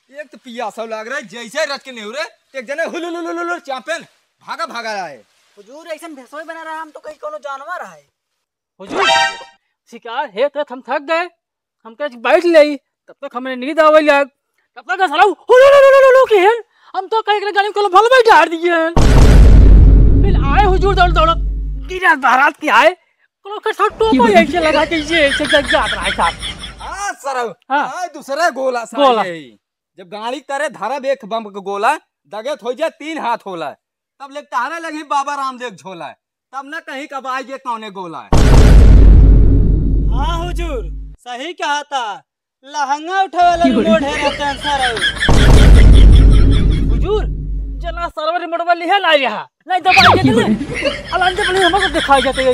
एक तो पियासा लग रहा है जैसे रच के नहीं रे एक जने हुलुलुलुलुलु चापेन भागा भागा रहा है। हुजूर ऐसा भैंसों बना रहा है, हम तो कहीं कोनो जानवर है। हुजूर शिकार है तो हम थक गए, हम कह बैठ ले, तब तक हमें नींद आवे लग, तब तक साला हुलुलुलुलुलु के हैं, हम तो कहीं गाड़ी को भल में डाल दिए हैं। फिर आए हुजूर दौड़ दौड़ गिरा बारात के आए कोनो के साथ टोपा ऐसे लगा के ये ऐसे जात रहा है साहब। हां सर हाँ। हां दूसरा गोला सा गोला। जब गाड़ी करे धारा बेख बम के गोला दगत हो जाए 3 हाथ होला तब ले तारा लगी बाबा रामदेव झोला तब ना कहीं कब आई ये कौने गोला है। हाँ हुजूर सही कहा था, लहंगा उठावे वाला रिमोट है ना कैंसर है। हुजूर जना सर्वर रिमोट वाली है ला रहा नहीं दबाई देते ना अलान से पहले हमको दिखाई जाते है।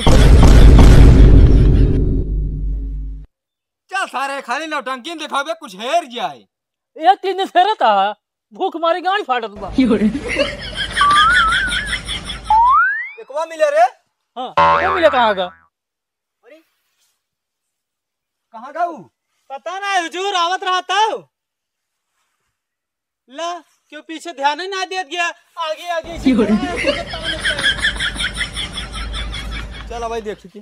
क्या सारे खाली नौटंकी दिखावे कुछ हेर जाए। ये 3 दिन से रहता भूख मारी गाड़ी फाटत बा। एकवा मिले रे। हां वो मिले कहां का? अरे कहां गाऊ पता ना हुजूर, आवत रहा था ला क्यों पीछे ध्यान ही ना दिया गया, आगे आगे चल भाई देख के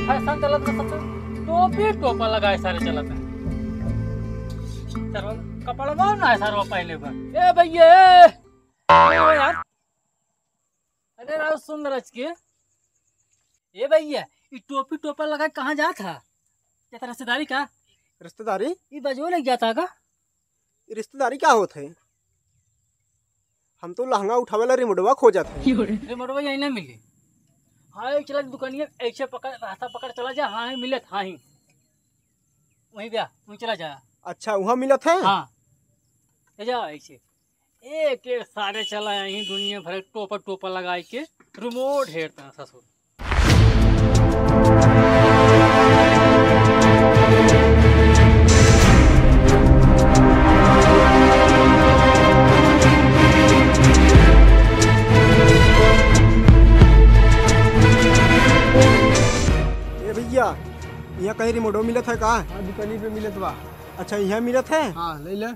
फैशन चलत में सब टोपी टोपा लगाए सारे चलत है सर कपड़वा ना है सर पहले पर ए भैया यार अरे राव सुन रच के ए भैया ये टोपी टोपा लगा कहाँ जा था क्या रिश्तेदारी का? रिश्तेदारी? ये बजो लग जाता का रिश्तेदारी क्या होत है? हम तो लहंगा उठावे ला रिमोटवा खोजत है। रिमोटवा यही ना मिली। हाँ चला दुकानिया ऐसे पकड़ रास्ता पकड़ चला जा। हाँ मिले था ही वहीं गया वहीं चला जा। अच्छा वहाँ मिलत है? हाँ जा ऐसे एक एक सारे चला यहीं दुनिया भर टोपा टोपा लगा के रिमोट हेरता ससुर। यहाँ कहीं रिमोटो मिलत है का? हां दुकानी पे मिलत बा। अच्छा यहाँ मिलत है? हां ले ले।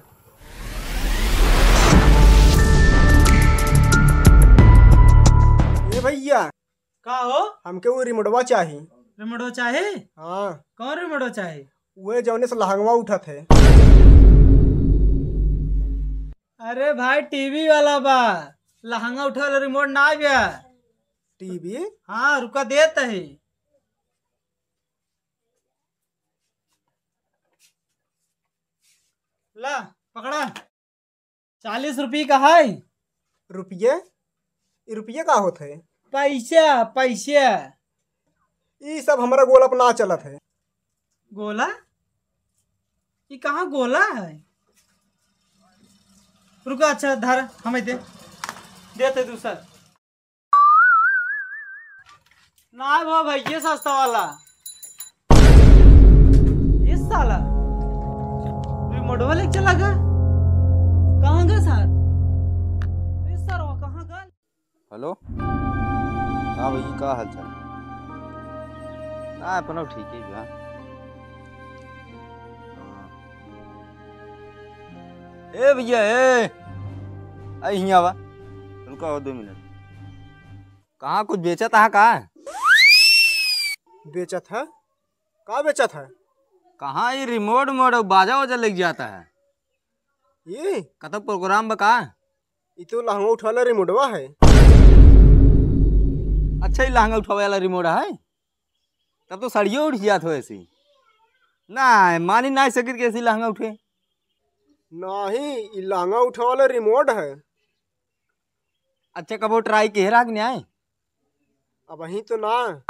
ए भैया का हो? हमके वो रिमोटवा चाहिए। रिमोटो चाहे? हाँ कौन रिमोटो चाहे? वो जौने से लहंगवा उठत है। अरे भाई टीवी वाला बा, लहंगा उठा वाला रिमोट ना गया। टीवी? हाँ रुका देता है। ला पकड़ा 40 रुपये का है। रुपये? रुपये का होता है? पैसा पैसा। ये सब हमारा गोला पर ना चलत है। गोला? ये कहाँ गोला है? रुका अच्छा धर हमें देते दूसरा ना वो भाई ये सस्ता वाला इस साला रिमोट वाले चला गया। कहाँ गया सर? इस सर वो कहाँ गया? हेलो हाँ भैया का हाल चाल? हाँ अपना ठीक है भैया। ए भैया ए आई आवा रुका हो 2 मिनट। कहाँ कुछ बेचत है का? बेचत है? का बेचत है? कहाँ ये रिमोट मोड बाजा वाजा लग जाता है। ये कतब प्रोग्राम बका? ये तो लहंगा उठा वाला रिमोटवा है। अच्छा ही लहंगा उठावे वाला रिमोट है तब तो सड़ियों उठ जात हो ऐसी ना मानी ना सकित कैसी लहंगा उठे। नहीं ये लहंगा उठा वाला रिमोट है। अच्छा कबो ट्राई केहरा कि नहीं? अब वही तो ना।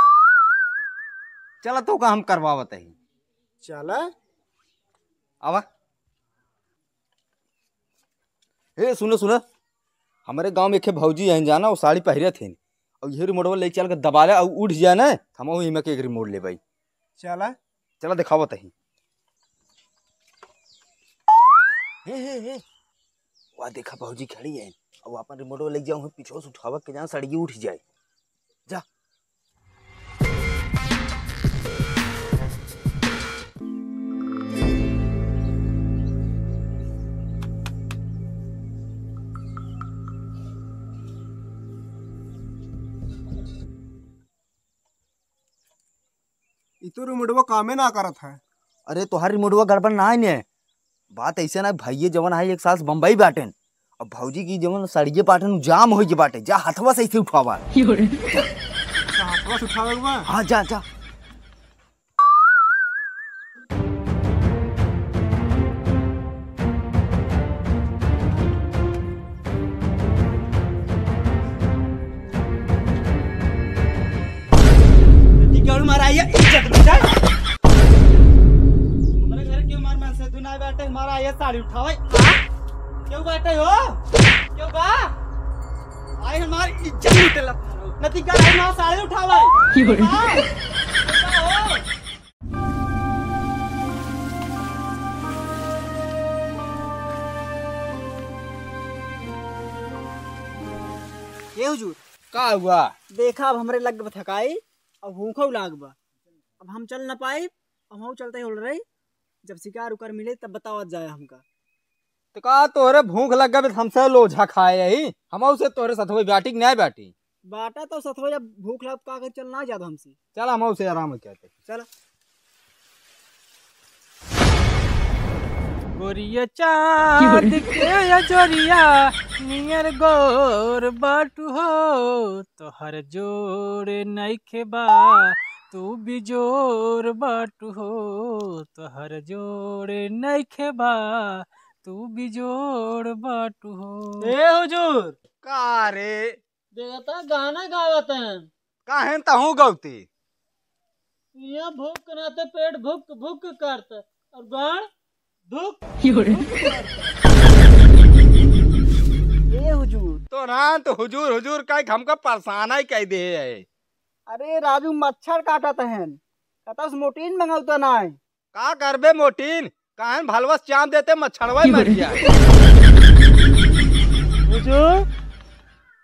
चला तो का हम करवावत है। चला आवा ए सुनो सुनो हमारे गांव में एक भौजी है जाना वो साड़ी पहरे थे और ये रिमोट ले चल के दबा ले और उठ जाए ना हम वही में के एक रिमोट ले भाई। चला चला दिखावत है। हे वहाँ देखा भौजी खड़ी है, अब अपन रिमोट लेके जाऊँ पीछे से उठावा के जहाँ सड़गी उठ जाए। जा ई तो रिमोटवा कामे ना करत है। अरे तोहार रिमोटवा गड़बड़ ना है ने, बात ऐसे ना भैये जवन है एक साल बम्बई बाटेन, अब भौजी की जवन सड़िए पाटन जाम हो बाटे, जा हथवा से ऐसे उठावा। हाथवा से उठावे के बा? हाँ जा जा। क्यों माराइए इज्जत बेटा, हमारे घर क्यों मार मन से दुनाई बैठे मारा ये साड़ी उठावे क्यों बैठे हो, क्यों बा आए हमारी इज्जत लूटेला नती का आई मां साड़ी उठावे ये हुजूर का हुआ? देखा अब हमरे लग थकाई, अब भूखो लाग बा, अब हम चल ना पाए, अब हम चलते हो रही, जब शिकार उकर मिले तब बतावत जाए हमका। तो का तोहरे भूख लग गए हमसे लोझा खाए यही, हम उसे तोहरे सतवे बैठी नहीं बैठी। बाटा तो सतवा जब भूख लग का चल ना जाता हमसे। चल हम उसे आराम कहते। चल गोरिया चाँद के जोरिया नियर गोर बाटू हो, तोहर जोड़ नइखे बा तू भी जोर बाटू हो, तोहर जोड़ नइखे बा तू भी जोड़ बाटू हो। ए हुजूर का रे देखता गाना गावत हैं, काहें तहु गौती यहाँ भूख नाते पेट भुक भुक करता और गान धुक। ए हुजूर, तो ना तो हुजूर हुजूर का हमका परेशान ही कह दे है। अरे राजू मच्छर काटत हैं, कहता उस मोटीन मंगाउता ना है। का करबे मोटीन, काहें भलवस चाम देते मच्छरवा ही मर गया। हुजूर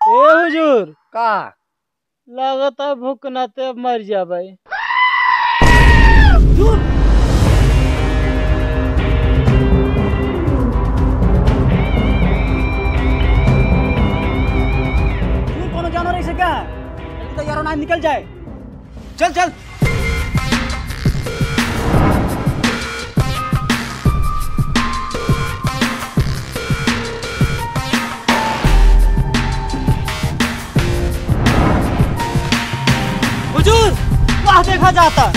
ए हुजूर का लगता भूख नाते मर जाबे। कोनो जानवर ऐसे क्या तो यारो ना निकल जाए। चल चल हुजूर वहां देखा जाता।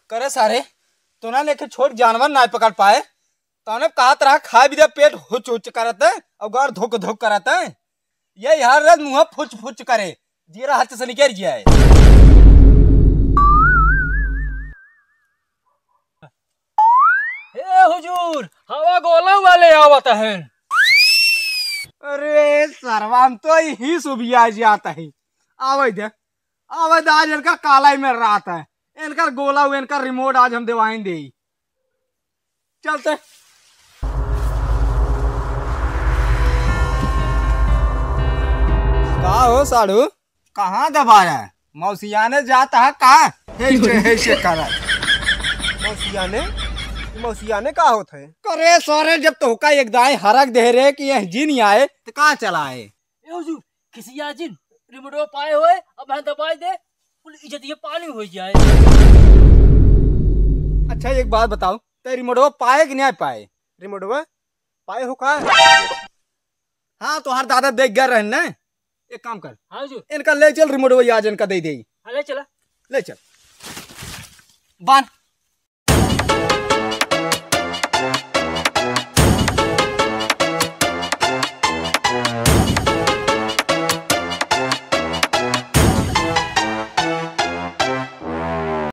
करे सारे तो ना लेके छोट जानवर ना पकड़ पाए, तो ने कहा तरह खा भी दे पेट हुच हुच करत है और गार धुक धुक करत है, ये यार रात मुंह फुच फुच करे जीरा हाथ से निकल गया है। ए हुजूर हवा गोला वाले आवत हैं। अरे सरवाम तो ही सुबिया जाता है, आवे दे आज इनका काला में रात है, इनका गोला हुआ इनका रिमोट आज हम दिवाएं दे। चलते का हो साड़ू कहाँ दबाया है? मौसिया ने जाता है कहाँ मौसिया ने का होत है? करे सोरे जब तो हुका एक दाएं हरक दे रहे कि यह जिन आए तो कहाँ चला है। ए हुजूर किसी जिन रिमोट पाए हुए अब मैं दबाई दे कुल इज्जत ये पानी हो जाए। अच्छा एक बात बताओ, तो रिमोट पाए कि नहीं पाए? रिमोटवा पाए हो का? हाँ तोहार दादा देख गया रहन ना। एक काम कर, हाँ हुजूर, इनका ले चल रिमोट, वही आज इनका दे दे। हाँ ले चला। ले चल बांध।